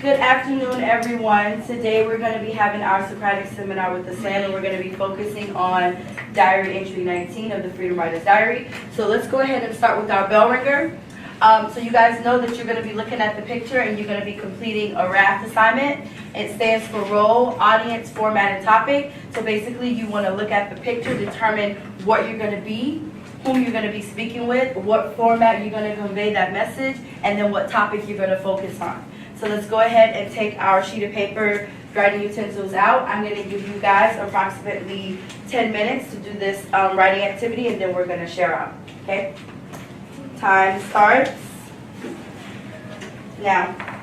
Good afternoon, everyone. Today we're going to be having our Socratic seminar with the SLAM, and we're going to be focusing on Diary Entry 19 of the Freedom Writer's Diary. So let's go ahead and start with our bell ringer. So you guys know that you're going to be looking at the picture and you're going to be completing a raft assignment. It stands for role, audience, format, and topic. So basically you want to look at the picture, determine what you're going to be, whom you're going to be speaking with, what format you're going to convey that message, and then what topic you're going to focus on. So let's go ahead and take our sheet of paper, writing utensils out. I'm going to give you guys approximately 10 minutes to do this writing activity, and then we're going to share out. Okay? Time starts now.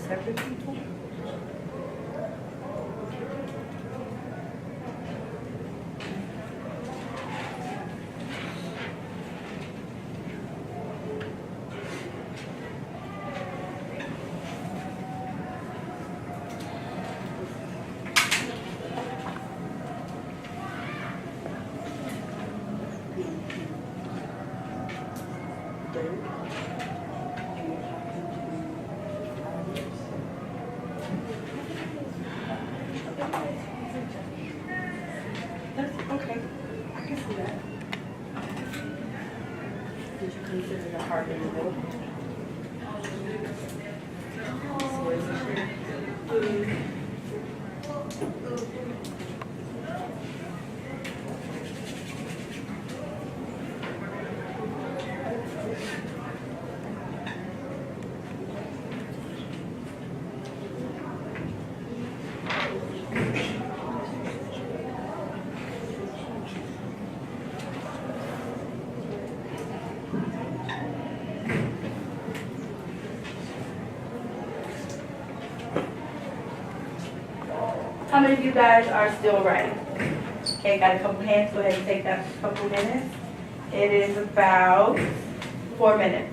separate people? That's okay. I can see that. Did you consider the heart in the middle? How many of you guys are still writing? Okay, got a couple hands. Go ahead and take that couple minutes. It is about 4 minutes.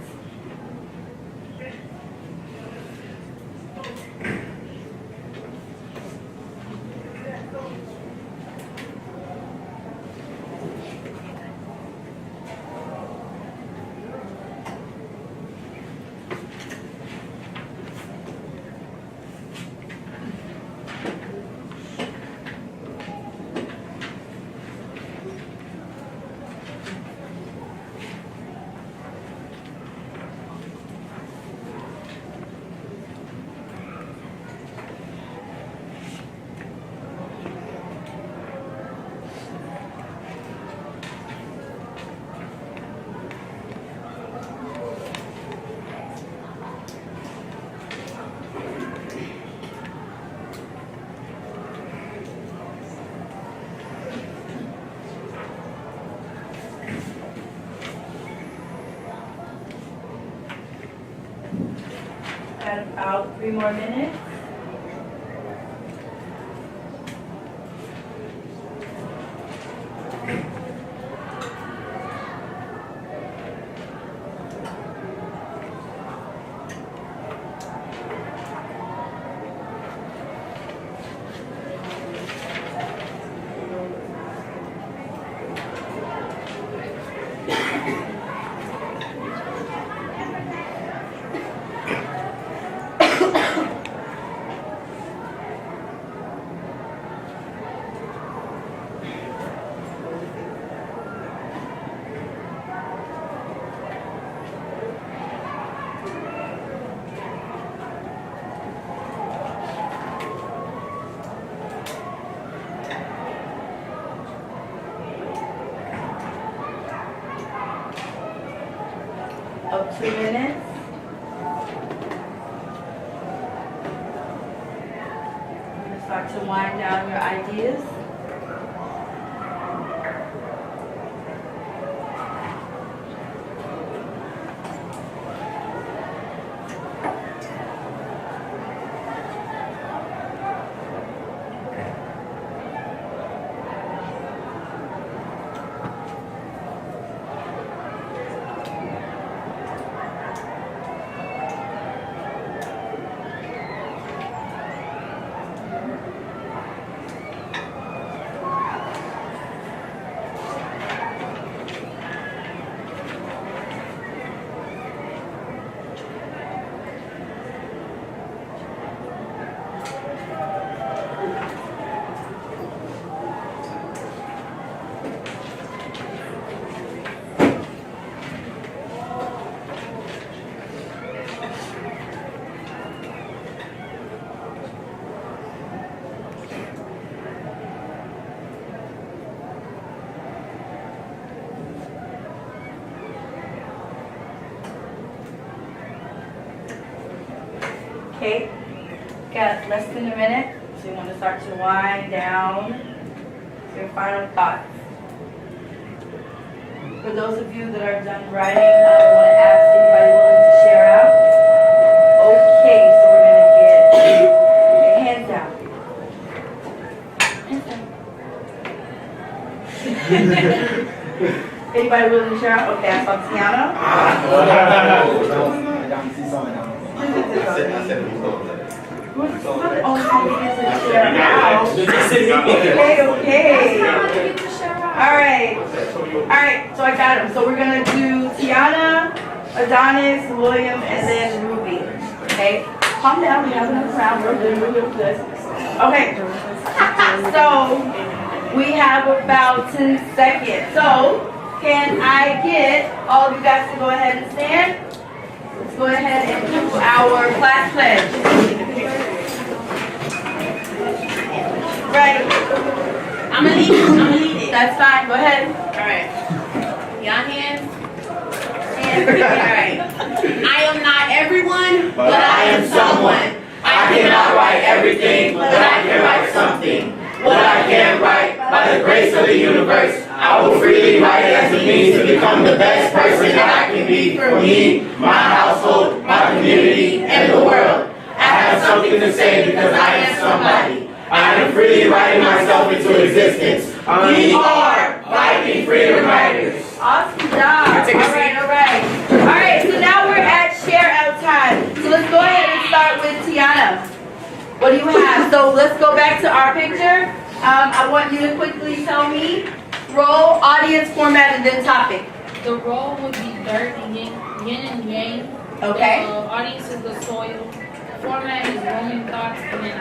Got about 3 more minutes. Of 2 minutes. You're going to start to wind down your ideas. Okay, got less than a minute, so you want to start to wind down your final thoughts. For those of you that are done writing, I want to ask anybody willing to share out. Okay, so we're going to Anybody willing to share? Okay, I saw Tiana. Okay. All right, so I got them. So we're gonna do Tiana, Adonis, William, and then Ruby. Okay, calm down. We have enough round. We're good. We're good. Okay. So we have about 10 seconds. So can I get all of you guys to go ahead and stand? Let's go ahead and do our class pledge. Right. I'm gonna lead it. That's fine. Go ahead. All right. Y'all hands. Alright. I am not everyone, but I am someone. I cannot write everything, but I can write something. What I can write, by the grace of the universe, I will freely write as a means to become the best person that I can be for me, my household, my community, and the world. I have something to say because I am somebody. I am freely writing myself into existence. We are Viking Freedom Writers. Awesome job. All right, so now we're at share out time. So let's go ahead and start with Tiana. What do you have? So let's go back to our picture. I want you to quickly tell me role, audience, format, and then topic. The role would be dirt and yin and yang. Okay. The audience is the soil. Format is roaming thoughts, and then I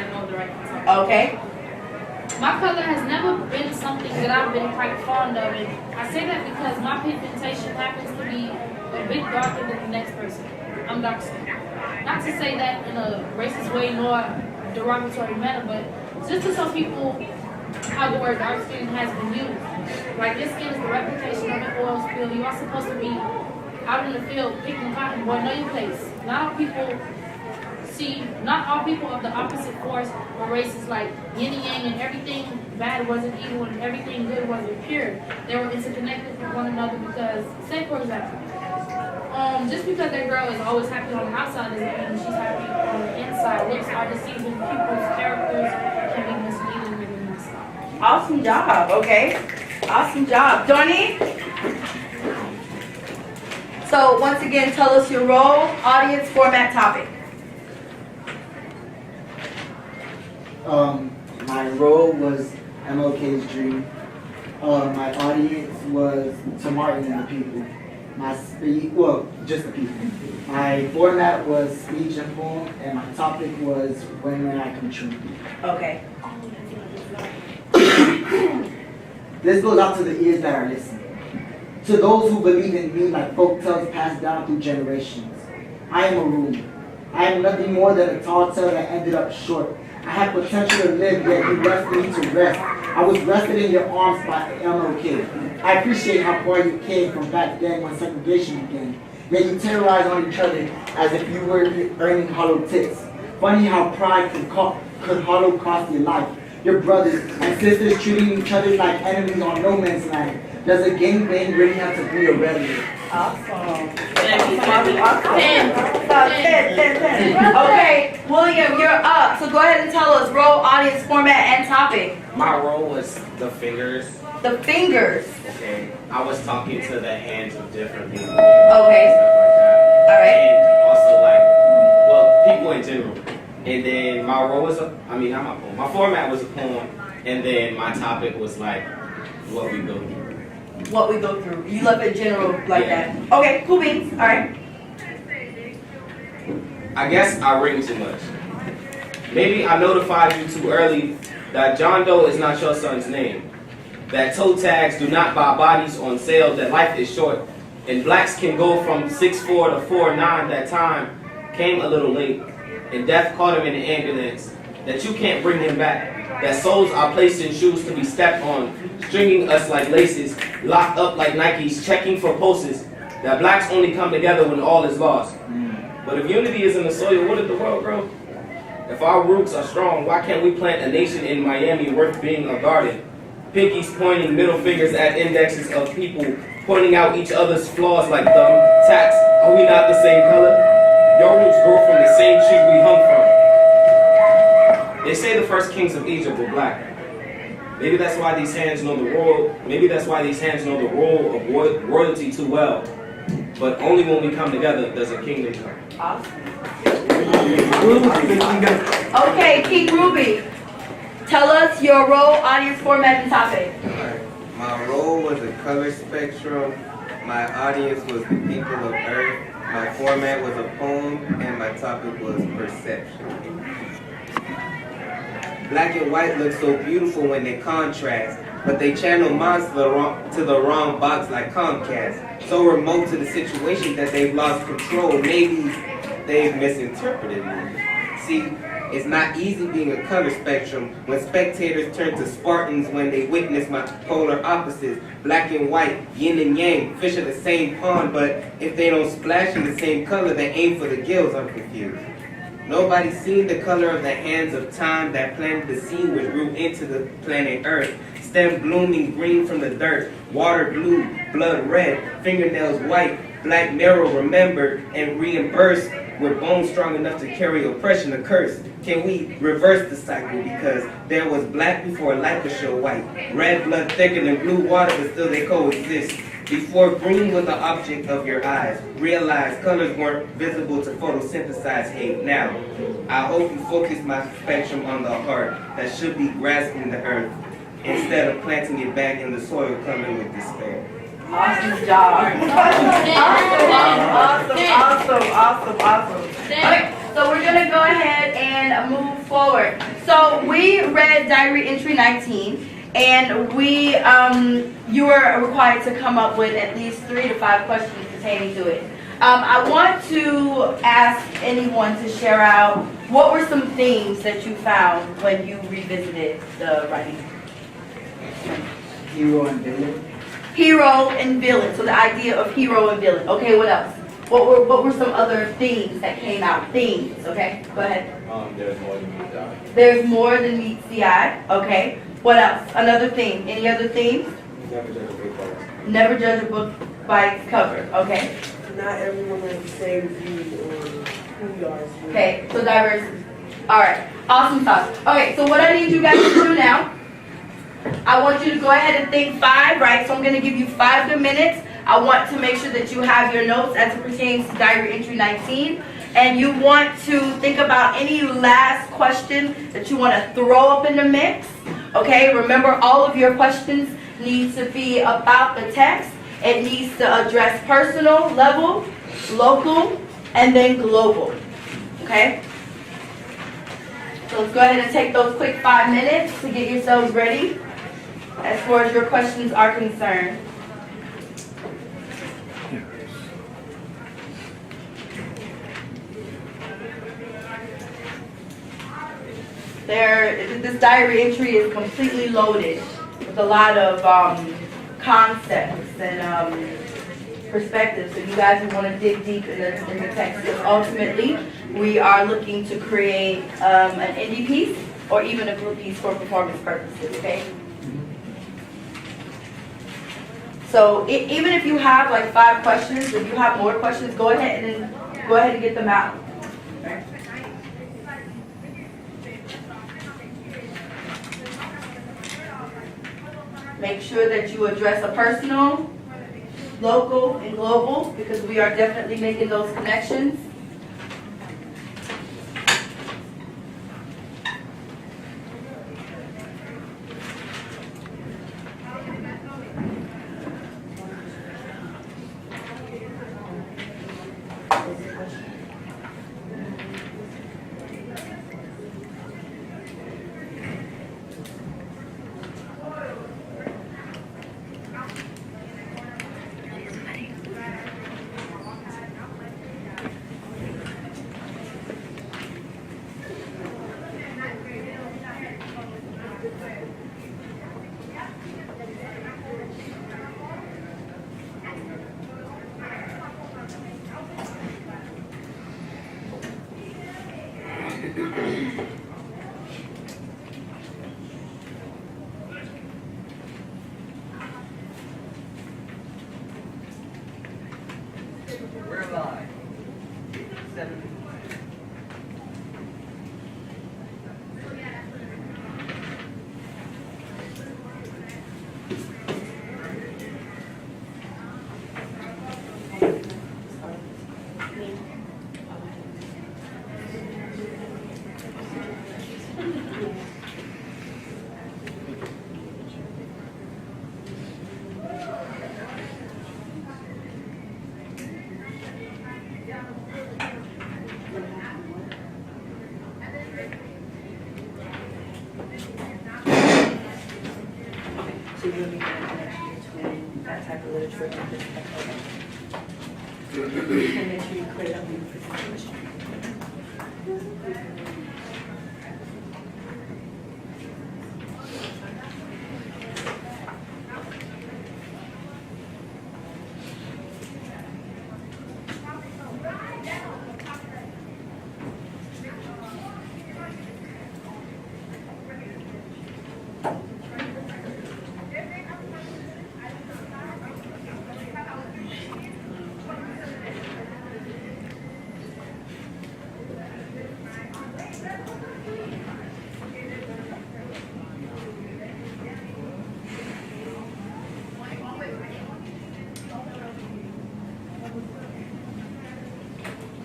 don't know the right topic. Okay. My color has never been something that I've been quite fond of, and I say that because my pigmentation happens to be a bit darker than the next person. I'm dark skinned. Not to say that in a racist way nor derogatory manner, but just to show people how the word dark skin has been used. Like, your skin is the replication of an oil spill. You are supposed to be out in the field picking cotton. Boy, know your place. Not all people of the opposite force or races like yin and yang, and everything bad wasn't evil and everything good wasn't pure. They were interconnected with one another because, say for example, just because that girl is always happy on the outside doesn't mean she's happy on the inside. Looks are deceiving. People's characters can be misleading and messed up. Awesome job. Okay. Awesome job. Donnie? So once again, tell us your role, audience, format, topic. My role was MLK's dream. My audience was to Martin and the people. Just the people. My format was speech and poem, and my topic was when I come true. Okay. This goes out to the ears that are listening. To those who believe in me like folk tales passed down through generations. I am a ruler. I am nothing more than a tall tale that ended up short. I had potential to live, yet you left me to rest. I was rested in your arms by MLK. I appreciate how far you came from back then when segregation began. Yet you terrorized on each other as if you were earning hollow tips. Funny how pride could hollow cost your life. Your brothers and sisters treating each other like enemies on no man's land. Does a gangbang really have to be a rebellion? Awesome. Okay, William, you're up. So go ahead and tell us role, audience, format, and topic. My role was the fingers. The fingers. Okay. I was talking to the hands of different people. Okay. Stuff like that. All right. And also people in general. And then my role was not my poem. My format was a poem. And then my topic was like what we go through. What we go through. You left it general like that. Okay, cool beans. All right. I guess I ring too much. Maybe I notified you too early that John Doe is not your son's name. That toe tags do not buy bodies on sale, that life is short. And blacks can go from 6'4" to 4'9". That time came a little late. And death caught him in the ambulance. That you can't bring him back. That souls are placed in shoes to be stepped on, stringing us like laces, locked up like Nikes, checking for pulses. That blacks only come together when all is lost. But if unity is in the soil, what did the world grow? If our roots are strong, why can't we plant a nation in Miami worth being a garden? Pinkies pointing middle fingers at indexes of people, pointing out each other's flaws like thumb tacks. Are we not the same color? Your roots grow from the same tree we hung from. They say the first kings of Egypt were black. Maybe that's why these hands know the role. Maybe that's why these hands know the role of royalty too well. But only when we come together does a kingdom come. Awesome. Okay, King Ruby, tell us your role, audience, format, and topic. My role was a color spectrum. My audience was the people of Earth. My format was a poem, and my topic was perception. Black and white look so beautiful when they contrast, but they channel minds to the wrong box like Comcast. So remote to the situation that they've lost control. Maybe they've misinterpreted me. See, it's not easy being a color spectrum when spectators turn to Spartans when they witness my polar opposites. Black and white, yin and yang, fish in the same pond, but if they don't splash in the same color, they aim for the gills. I'm confused. Nobody's seen the color of the hands of time that planted the seed which grew into the planet Earth. Stem blooming green from the dirt, water blue, blood red, fingernails white, black marrow remembered and reimbursed with bones strong enough to carry oppression, a curse. Can we reverse the cycle? Because there was black before light could show white. Red blood thicker than blue water, but still they coexist. Before green was the object of your eyes, realize colors weren't visible to photosynthesize hate. Now, I hope you focus my spectrum on the heart that should be grasping the earth instead of planting it back in the soil coming with despair. Awesome job. Awesome. Okay, so we're gonna go ahead and move forward. So we read Diary Entry 19, and you were required to come up with at least 3 to 5 questions pertaining to it. I want to ask anyone to share out what were some themes that you found when you revisited the writing. Hero and villain. Hero and villain. So the idea of hero and villain. Okay, what else? What were some other themes that came out? Themes, okay? Go ahead. There's more than meets the eye. There's more than meets the eye. Okay. What else? Another theme. Any other themes? Never judge a book by its cover. Never judge a book by its cover. Okay. Not everyone has the same view on who you are. Okay, so diversity. Alright. Awesome sauce. Okay, so what I need you guys to do now, I want you to go ahead and think 5, right? So I'm going to give you 5 good minutes. I want to make sure that you have your notes as it pertains to Diary Entry 19. And you want to think about any last question that you want to throw up in the mix. Okay, remember all of your questions need to be about the text. It needs to address personal, level, local, and then global. Okay? So let's go ahead and take those quick 5 minutes to get yourselves ready as far as your questions are concerned. This diary entry is completely loaded with a lot of concepts and perspectives. So you guys want to dig deep in the text. Because ultimately, we are looking to create an indie piece or even a group piece for performance purposes. Okay. So even if you have like 5 questions, if you have more questions, go ahead and get them out. Okay. Make sure that you address a personal, local, and global, because we are definitely making those connections. We're live. 7. So you'll be getting a connection between that type of literature and this type of and make sure you clear up your presentation.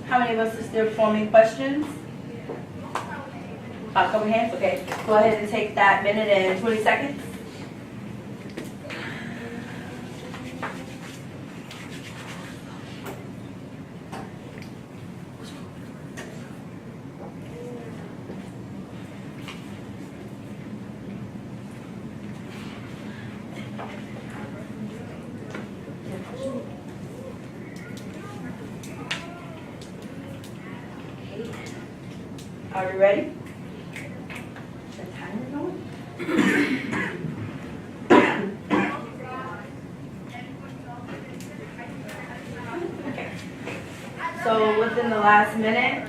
How many of us are still forming questions? A couple hands, okay. Go ahead and take that minute and 20 seconds. Are you ready? Is the timer going? Okay. So within the last minute,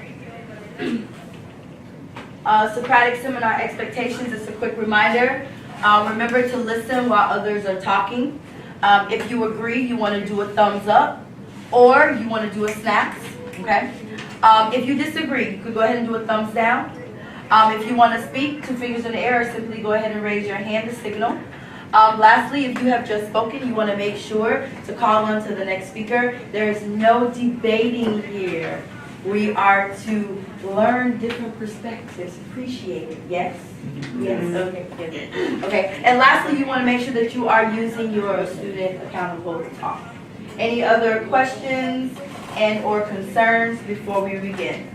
Socratic seminar expectations, just a quick reminder. Remember to listen while others are talking. If you agree, you want to do a thumbs up, or you want to do a snaps, okay? If you disagree, you could go ahead and do a thumbs down. If you want to speak, 2 fingers in the air, simply go ahead and raise your hand to signal. Lastly, if you have just spoken, you want to make sure to call on to the next speaker. There is no debating here. We are to learn different perspectives, appreciate it, yes? Yes, okay, good. Okay, and lastly, you want to make sure that you are using your student accountable talk. Any other questions and or concerns before we begin?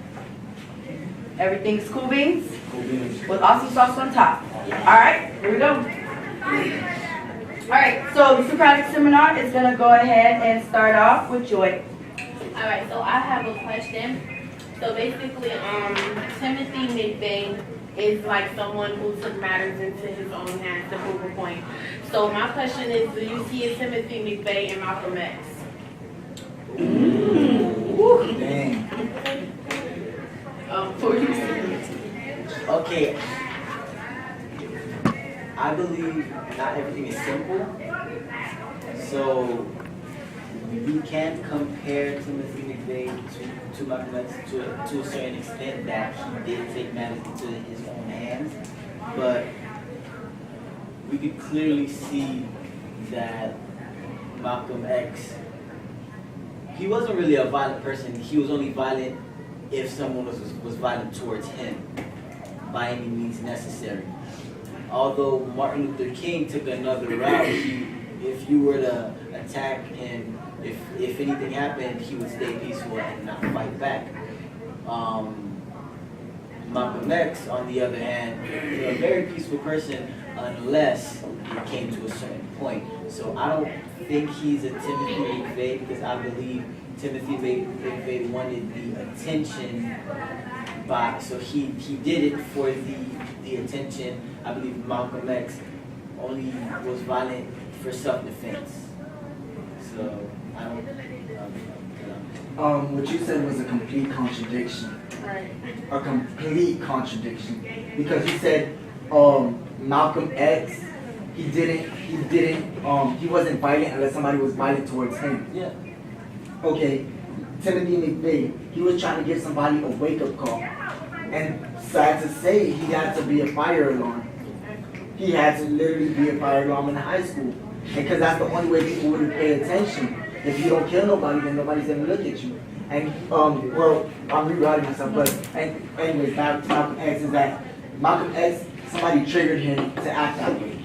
Everything's cool beans? Cool beans. With awesome sauce on top. Alright, here we go. Alright, so the Socratic seminar is going to go ahead and start off with Joy. Alright, so I have a question. So basically, Timothy McVeigh is like someone who took matters into his own hands to prove a point. So my question is, do you see a Timothy McVeigh in Malcolm X? Dang. For you. Okay, I believe not everything is simple, so we can't compare Timothy McVeigh to Malcolm X to a certain extent that he did take matters into his own hands, but we could clearly see that Malcolm X, he wasn't really a violent person. He was only violent if someone was violent towards him by any means necessary. Although Martin Luther King took another route, if you were to attack him, if anything happened, he would stay peaceful and not fight back. Malcolm X, on the other hand, is a very peaceful person unless it came to a certain point. So I don't think he's a Timothy McVeigh because I believe Timothy McVeigh wanted the attention, so he did it for the attention. I believe Malcolm X only was violent for self-defense. So I don't. What you said was a complete contradiction. Right. A complete contradiction. Because you said Malcolm X, he wasn't violent unless somebody was violent towards him. Yeah. Okay, Timothy McVeigh, he was trying to give somebody a wake-up call. And sad to say, he had to be a fire alarm. He had to literally be a fire alarm in high school. Because that's the only way people would pay attention. If you don't kill nobody, then nobody's gonna look at you. And, well, I'm rewriting myself, but anyways, back to Malcolm X is that Malcolm X, somebody triggered him to act that way.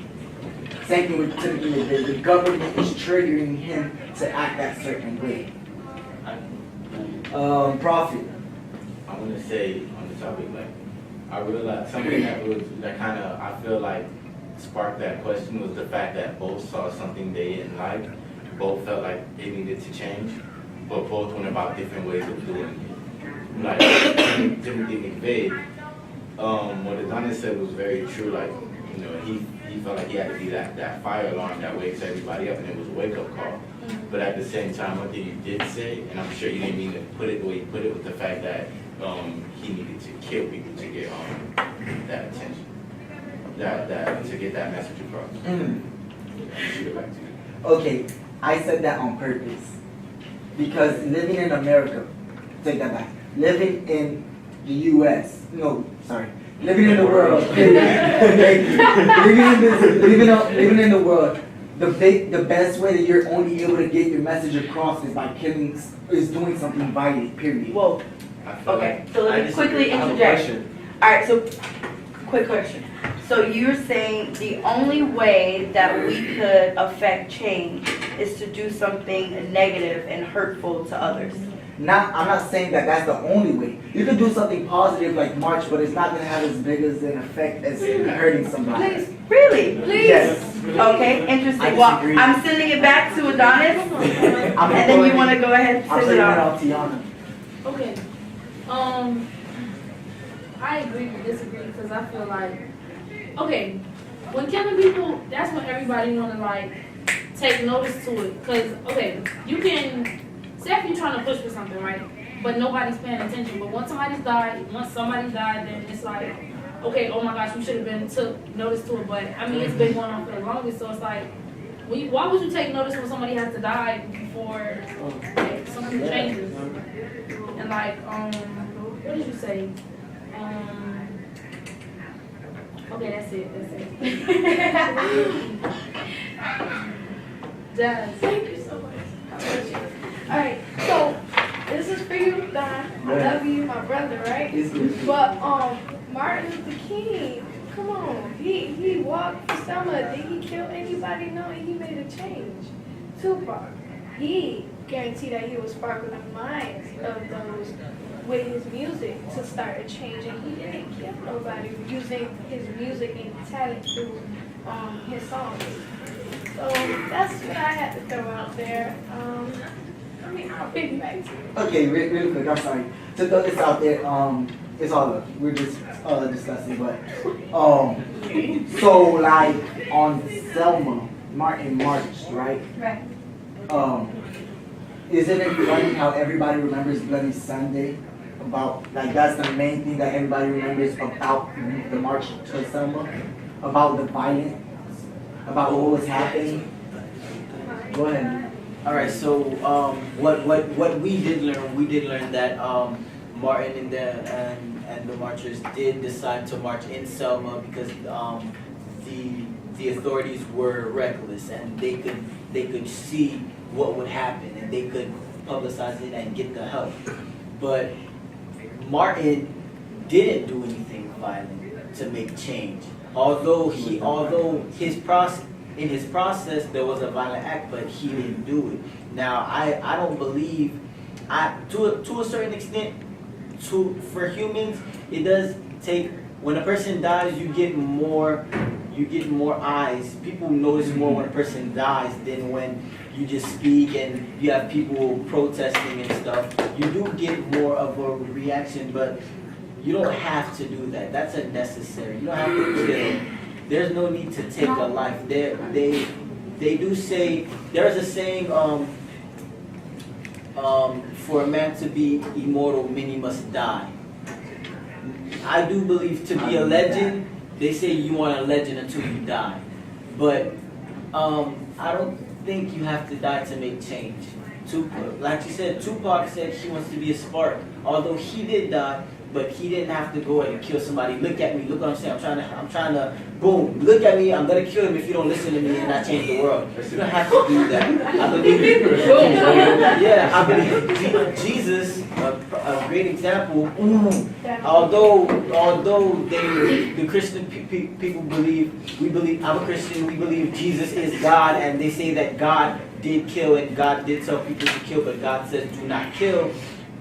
Same thing with Timothy McVeigh. The government is triggering him to act that certain way. Prophet. I want to say on the topic, like, I realized something that kind of, I feel like sparked that question was the fact that both saw something they didn't like, both felt like it needed to change, but both went about different ways of doing it. Like Timothy McVeigh, what Adonis said was very true. Like, you know, he felt like he had to be that fire alarm that wakes everybody up, and it was a wake up call. But at the same time, one thing you did say, and I'm sure you didn't mean to put it the way you put it, was the fact that he needed to kill people to get that attention, that to get that message across. Shoot it back to you. Okay, I said that on purpose. Because living in America, take that back. Living in the US, no, sorry. Living in the world. Thank you. Living in the world. The best way that you're only able to get your message across is by doing something violent, period. Whoa. Okay, so let me quickly interject. Alright, so quick question. So you're saying the only way that we could affect change is to do something negative and hurtful to others? I'm not saying that that's the only way. You could do something positive like march, but it's not going to have as big as an effect as hurting somebody. Please. Really? Please. Yes. Okay, interesting. Well, I'm sending it back to Adonis, and then you want to go ahead and I'm send it sending it off. out to Yana. Okay. I agree to disagree because I feel like, okay, when killing people, that's when everybody want to like take notice to it. Because, okay, you can, say if you're trying to push for something, right? But nobody's paying attention. But once somebody died, then it's like, okay, oh my gosh, we should have been took notice to it. But I mean, it's been going on for the longest, so it's like, why would you take notice when somebody has to die before like, something changes? And like, what did you say? Okay, that's it. Jazz. Thank you so much. How about you? Alright, so this is for you, Don. I love you, my brother, right? But Martin Luther King, come on, he walked for Selma. Did he kill anybody? No, he made a change. Tupac, he guaranteed that he would sparkle the minds of those with his music to start a change, and he didn't kill nobody using his music and talent through his songs. So that's what I had to throw out there. I mean, I'll piggyback to you. Okay, really quick, I'm sorry. To throw this out there, it's all up. We're just discussing, but so like on Selma, Martin marched, right? Right. Isn't it funny how everybody remembers Bloody Sunday? About like that's the main thing that everybody remembers about the march to Selma, about the violence, about what was happening. Go ahead. All right. So what we did learn that Martin and the marchers did decide to march in Selma because the authorities were reckless and they could see what would happen and they could publicize it and get the help. But Martin didn't do anything violent to make change. Although his process there was a violent act, but he didn't do it. Now I don't believe to a certain extent for humans it does take when a person dies you get more eyes. People notice more when a person dies than when you just speak and you have people protesting and stuff. You do get more of a reaction, but you don't have to do that. That's unnecessary. You don't have to kill. There's no need to take a life. They do say, there's a saying, for a man to be immortal, many must die. I do believe to be a legend, they say you want a legend until you die. But I don't think you have to die to make change. Like you said, Tupac said he wants to be a spark. Although he did die, but he didn't have to go and kill somebody. Look at me, look what I'm saying. I'm trying to, boom, look at me, I'm gonna kill him if you don't listen to me and I change the world. You don't have to do that. I believe Jesus, a great example, although the Christian people believe, I'm a Christian, we believe Jesus is God, and they say that God did kill and God did tell people to kill, but God says do not kill.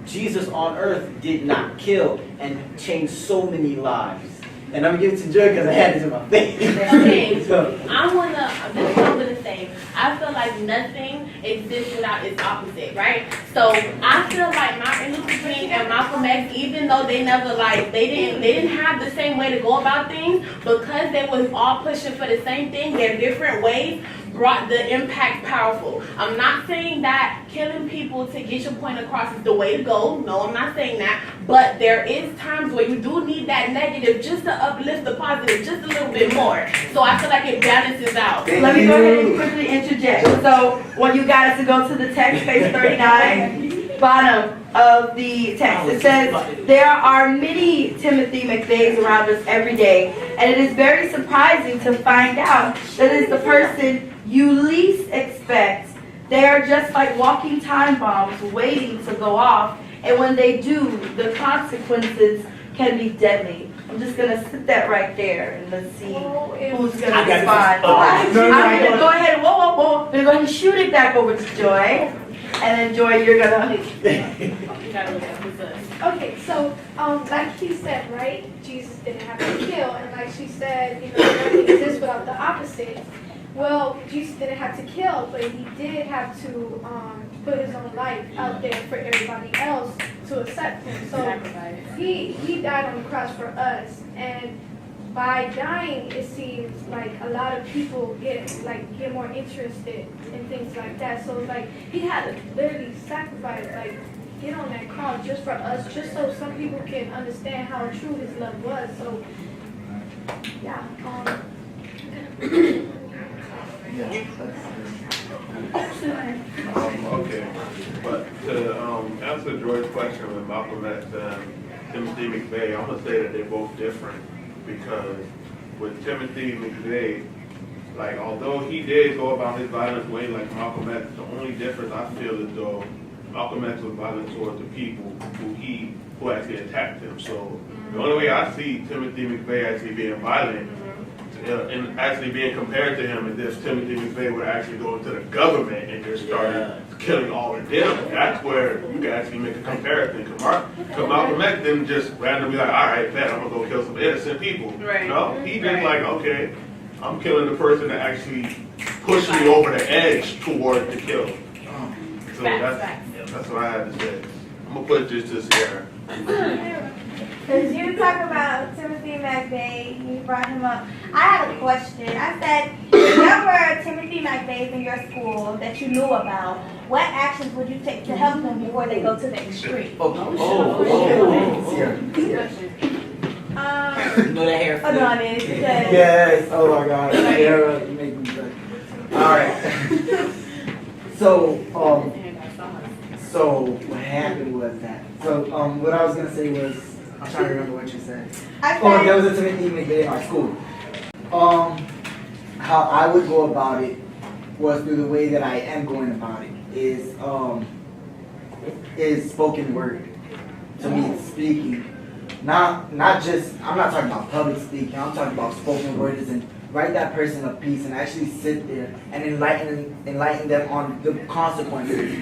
Jesus on earth did not kill and changed so many lives. And I'm gonna give it to Joy because I had this in my face. Okay. So, this is what I'm gonna say. I feel like nothing exists without its opposite, right? So I feel like Martin Luther King and Malcolm X, even though they never they didn't have the same way to go about things, because they was all pushing for the same thing, their different ways brought the impact powerful. I'm not saying that killing people to get your point across is the way to go. No, I'm not saying that. But there is times where you do need that negative just to uplift the positive just a little bit more. So I feel like it balances out. Let me go ahead and quickly interject. So when you guys to go to the text, page 39, bottom of the text, it says, there are many Timothy McVeighs around us every day, and it is very surprising to find out that it's the person you least expect. They are just like walking time bombs waiting to go off, and when they do, the consequences can be deadly. I'm just going to sit that right there and let's see who's going to respond. I'm going to go ahead, whoa. I'm going to go ahead and shoot it back over to Joy. And then Joy, you're going to... Okay, so like he said, right? Jesus didn't have to kill, and like she said, nothing exists without the opposite. Well, Jesus didn't have to kill, but he did have to put his own life out there for everybody else to accept him. So he died on the cross for us, and by dying, it seems like a lot of people get more interested in things like that. So he had to literally sacrifice, get on that cross just for us, just so some people can understand how true his love was. So yeah. Okay, but to answer Joy's question with Malcolm X and Timothy McVeigh, I'm gonna say that they're both different, because with Timothy McVeigh, although he did go about his violent way like Malcolm X, the only difference I feel is though Malcolm X was violent towards the people who actually attacked him. So the only way I see Timothy McVeigh actually being violent and actually being compared to him is if Timothy McVeigh would actually go into the government and just started killing all of them. That's where you can actually make a comparison. Because Malcolm X didn't just randomly all right, bet I'm gonna go kill some innocent people. Right. No, he did okay, I'm killing the person that actually pushed me over the edge toward the kill. So that's what I had to say. I'm gonna put this to Sierra. Because you talk about Timothy McVeigh, you brought him up. I have a question. I said, if there were Timothy McVeighs in your school that you knew about, what actions would you take to help them before they go to the extreme? Adonis. Yes. Oh my God. Sierra, you make me sick. All right. So what happened was that. So what I was gonna say was, I'm trying to remember what you said. There was a Timothy McVeigh in our school. How I would go about it was through the way that I am going about it is spoken word. To me, it's speaking. Not just, I'm not talking about public speaking, I'm talking about spoken word as in write that person a piece and actually sit there and enlighten them on the consequences.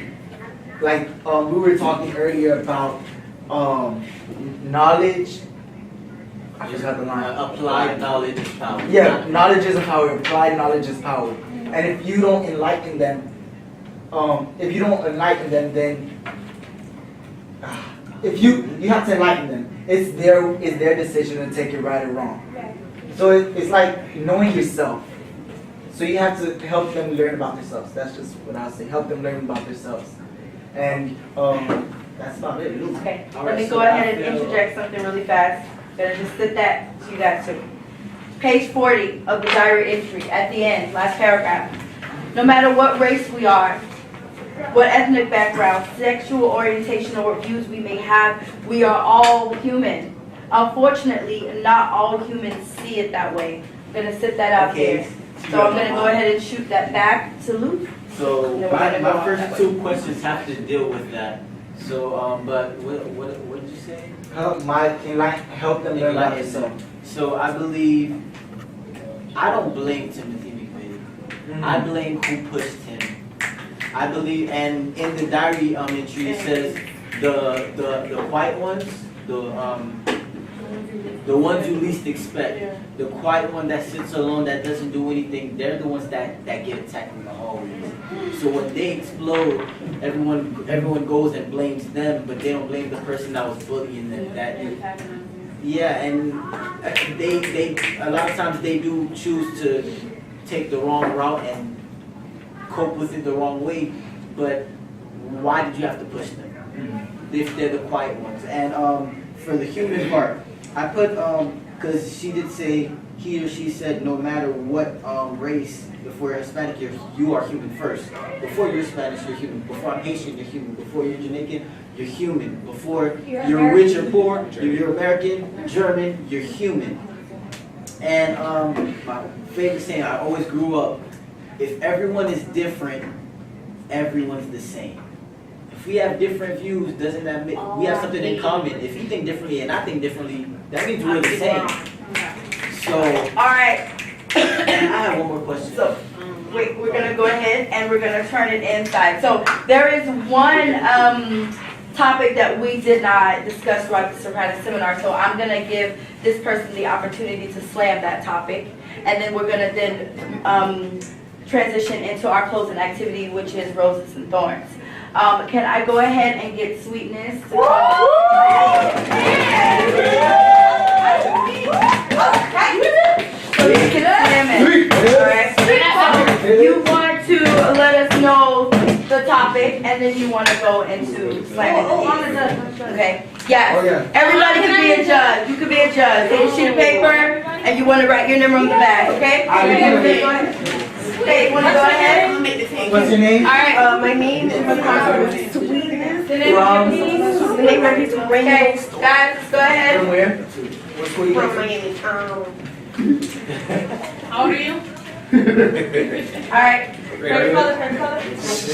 Like we were talking earlier about knowledge. I forgot the line. applied knowledge is power. Yeah, knowledge is power. Applied knowledge is power. And if you don't enlighten them, then if you have to enlighten them. It's their decision to take it right or wrong. So it's like knowing yourself. So you have to help them learn about themselves. That's just what I'll say. Help them learn about themselves. And that's about it. Okay, let me go ahead and interject something really fast. Gonna just sit that so you got to. Page 40 of the diary entry at the end, last paragraph. No matter what race we are, what ethnic background, sexual orientation, or views we may have, we are all human. Unfortunately, not all humans see it that way. I'm gonna sit that out there. So I'm gonna go ahead and shoot that back to Luke. So my first two questions have to deal with that. So, but what did you say? Help them learn about themselves. So I believe, I don't blame Timothy McVeigh. Mm-hmm. I blame who pushed him. I believe, and in the diary entry it says the white ones, The ones you least expect. The quiet one that sits alone, that doesn't do anything, they're the ones that get attacked in the hallways. So when they explode, everyone goes and blames them, but they don't blame the person that was bullying them. Yeah, and they a lot of times they do choose to take the wrong route and cope with it the wrong way, but why did you have to push them if they're the quiet ones? And for the human part, I put because she did say, he or she said, no matter what race, if we're Hispanic, you are human first. Before you're Spanish, you're human. Before I'm Haitian, you're human. Before you're Jamaican, you're human. Before you're rich or poor, you're American, German, you're human. And my favorite saying, I always grew up, if everyone is different, everyone's the same. If we have different views, doesn't that mean we have something in common? If you think differently and I think differently, that means we're the same. So, All right. I have one more question. So, we're gonna go ahead and we're gonna turn it inside. So there is one topic that we did not discuss throughout the Socratic seminar. So I'm gonna give this person the opportunity to slam that topic, and then we're gonna transition into our closing activity, which is roses and thorns. Can I go ahead and get Sweetness to so you can slam it. Alright? So you want to let us know the topic, and then you want to go into slamming. I'm a judge. Okay. Yes. Everybody can be a judge. You can be a judge. Take a sheet of paper, and you want to write your number on the back. Okay? Okay, you want to go ahead? What's your name? All right. My name is Sweetness. The name of your The name is Rainbow. Okay, guys, go ahead. From where? What school you From go to? Miami. How old are you? All right.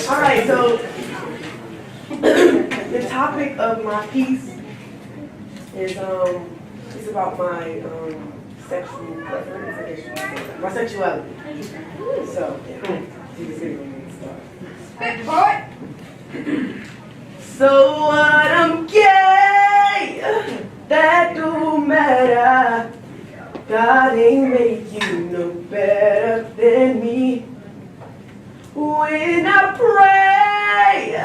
All right, so the topic of my piece is it's about my sexual preference, I guess you could say, my sexuality. So, you can see what So what, I'm gay, that don't matter. God ain't make you no better than me. When I pray,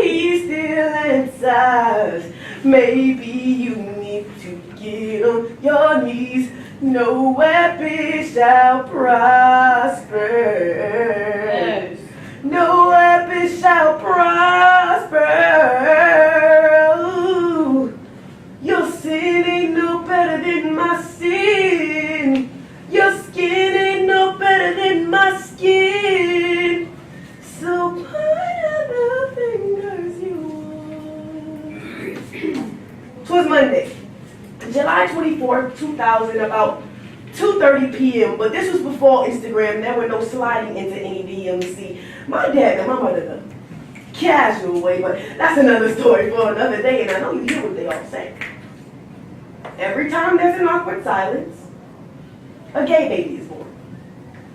He still answers. Maybe you need to get on your knees. No weapon shall prosper. Yes. No weapon shall prosper. Ooh. Your sin ain't no better than my sin. Your skin ain't no better than my skin. So put other fingers you want. 'Twas Monday, July 24th, 2000, about 2:30 p.m. But this was before Instagram. There were no sliding into any DMC. My dad and my mother the casual way, but that's another story for another day. And I know you hear what they all say. Every time there's an awkward silence, a gay baby is born.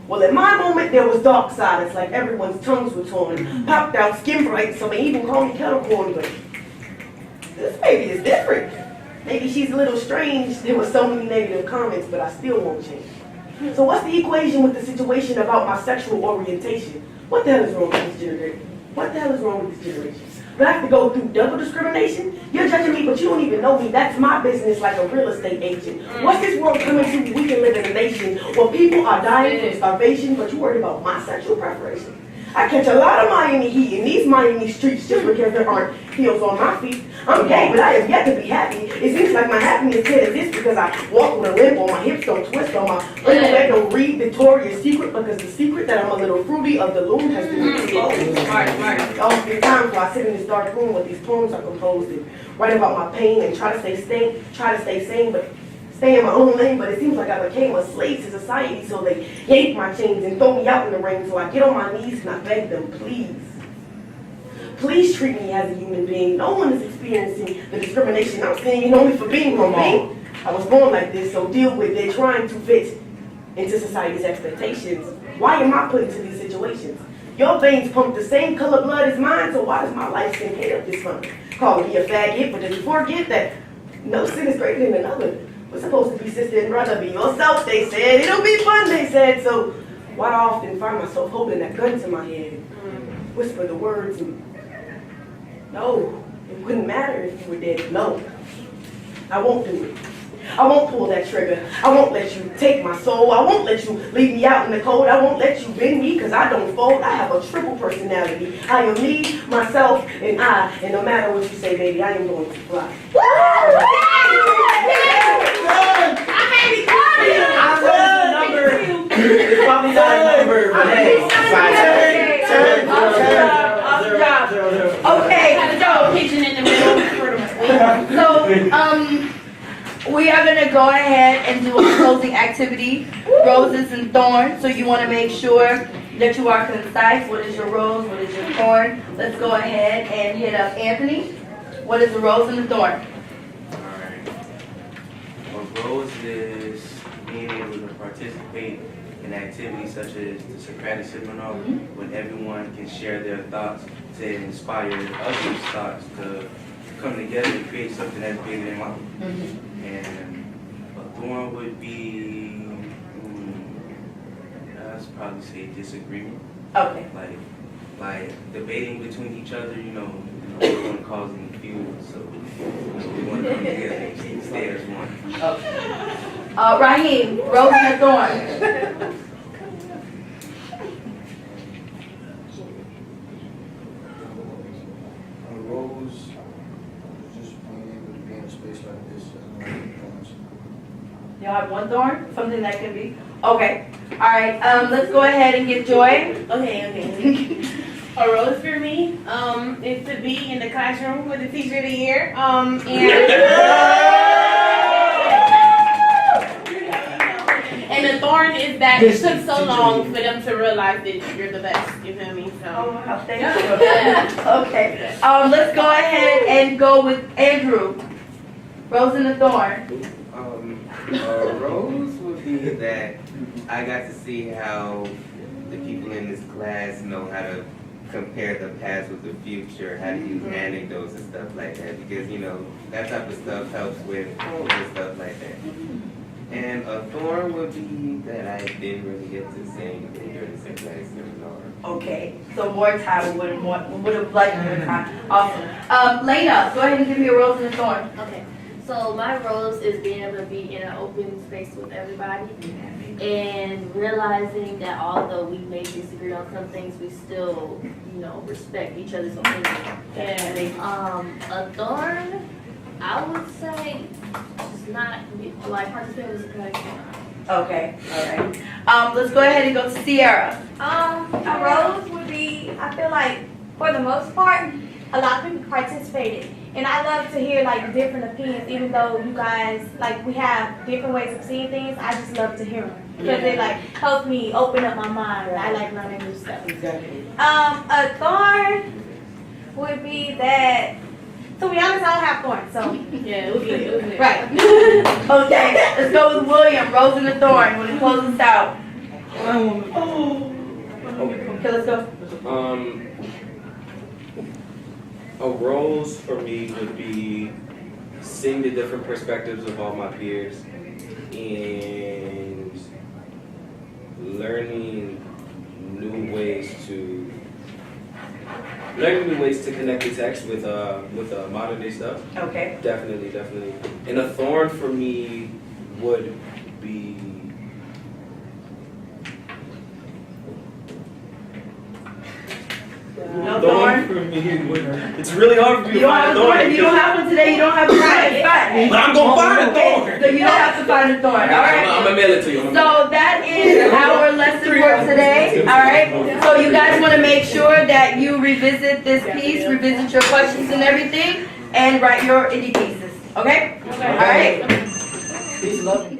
Well, in my moment, there was dark silence, like everyone's tongues were torn, popped out skin bright, so they even call me kettle corn, but this baby is different. Maybe she's a little strange. There were so many negative comments, but I still won't change. So what's the equation with the situation about my sexual orientation? What the hell is wrong with this generation? What the hell is wrong with this generation? Do I have to go through double discrimination? You're judging me, but you don't even know me. That's my business like a real estate agent. What's this world coming to? We can live in a nation where people are dying from starvation, but you worried about my sexual preparation? I catch a lot of Miami heat in these Miami streets just because there aren't heels on my feet. I'm gay, but I have yet to be happy. It seems like my happiness can't exist because I walk with a limp, or my hips don't twist, or my little leg don't read Victoria's Secret, because the secret that I'm a little fruity of the loom has been exposed. All the time, so I sit in this dark room where these poems are composed and write about my pain and try to stay sane, but stay in my own lane, but it seems like I became a slave to society, so they yank my chains and throw me out in the rain, so I get on my knees and I beg them, please treat me as a human being. No one is experiencing the discrimination I'm seeing, only for being from me. I was born like this, so deal with it, trying to fit into society's expectations. Why am I put into these situations? Your veins pump the same color blood as mine, so why does my life seem hate up this month? Calling me a faggot, but did you forget that no sin is greater than another? We're supposed to be assistant brother, be yourself, they said. It'll be fun, they said. So why I often find myself holding that gun to my head, whisper the words, and no, it wouldn't matter if you were dead. No, I won't do it. I won't pull that trigger. I won't let you take my soul. I won't let you leave me out in the cold. I won't let you bend me because I don't fold. I have a triple personality. I am me, myself, and I. And no matter what you say, baby, I am going to fly. It's probably not a number, but hey, we are gonna go ahead and do a closing activity, roses and thorns. So you want to make sure that you are concise. What is your rose? What is your thorn? Let's go ahead and hit up Anthony. What is the rose and the thorn? Alright. A rose is being able to participate in activities such as the Socratic seminar, when everyone can share their thoughts to inspire others' thoughts to come together and create something that's bigger than mine. And a thorn would be, I'd probably say disagreement. Okay. Like debating between each other, you know, we're going to cause any feud, so we want to come together and stay as one. Okay. Raheem, rose and thorn. A rose, just being able to be in a space like this. You have one thorn? Something that can be? Okay. All right. Let's go ahead and get Joy. Okay. A rose for me is to be in the classroom with the teacher of the year. And the thorn is that it took so long for them to realize that you're the best. You feel me? So. Oh wow, thank you. Okay. Let's go ahead and go with Andrew. Rose and the thorn. A rose would be that I got to see how the people in this class know how to compare the past with the future, how to use anecdotes and stuff like that, because, you know, that type of stuff helps with stuff like that. And a thorn would be that I didn't really get to sing during the Socratic seminar. Okay. So more time. We would have liked more time. Awesome. Lena, go ahead and give me a rose and a thorn. Okay. So my rose is being able to be in an open space with everybody and realizing that although we may disagree on some things, we still, you know, respect each other's opinion. A thorn, I would say, just not like participate in the Socratic seminar. Okay. All right. Let's go ahead and go to Sierra. A rose would be, I feel like, for the most part, a lot of people participated. And I love to hear like different opinions, even though you guys, like we have different ways of seeing things, I just love to hear them. Because they like help me open up my mind. I like learning new stuff. Exactly. A thorn would be that, to be honest, I don't have thorns, so. Yeah, it was good. Right. Okay, let's go with William, rose and the thorn. When it closes out. Okay, let's go. A rose for me would be seeing the different perspectives of all my peers and learning new ways to connect the text with modern day stuff. Okay. Definitely. And a thorn for me would be No thorn? For me would, it's really hard for me to find a thorn. If you don't have one today, you don't have to find it. But I'm gonna find a thorn. So you don't have to find a thorn. All right. I'm gonna mail it to you. So that is our lesson for today. All right. So you guys want to make sure that you revisit this piece, revisit your questions and everything, and write your indie pieces. Okay. All right. Peace, love.